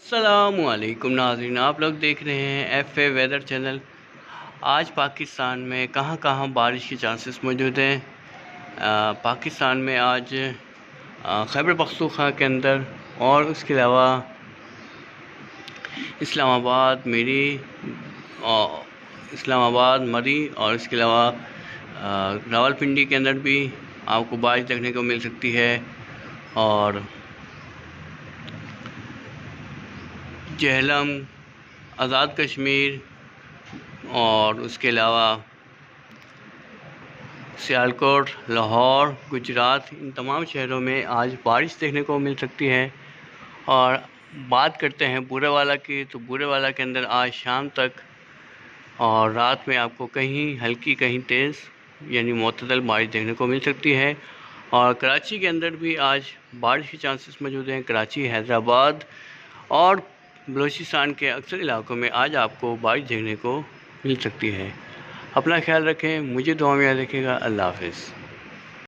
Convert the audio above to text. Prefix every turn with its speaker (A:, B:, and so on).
A: अस्सलामुअलैकुम नाज़रीन, आप लोग देख रहे हैं FA वेदर चैनल। आज पाकिस्तान में कहां कहां बारिश के चांसेस मौजूद हैं। पाकिस्तान में आज खैबर पख्तूनख्वा के अंदर और उसके अलावा इस्लामाबाद मरी और इसके अलावा रावलपिंडी के अंदर भी आपको बारिश देखने को मिल सकती है। और जेहलम, आज़ाद कश्मीर और उसके अलावा सियालकोट, लाहौर, गुजरात, इन तमाम शहरों में आज बारिश देखने को मिल सकती है। और बात करते हैं बुरेवाला की, तो बुरेवाला के अंदर आज शाम तक और रात में आपको कहीं हल्की कहीं तेज़ यानी मुतदल बारिश देखने को मिल सकती है। और कराची के अंदर भी आज बारिश के चांसेस मौजूद हैं। कराची, हैदराबाद और बलूचिस्तान के अक्सर इलाकों में आज आपको बारिश देखने को मिल सकती है। अपना ख्याल रखें, मुझे दुआ में याद रखिएगा। अल्लाह हाफ़िज़।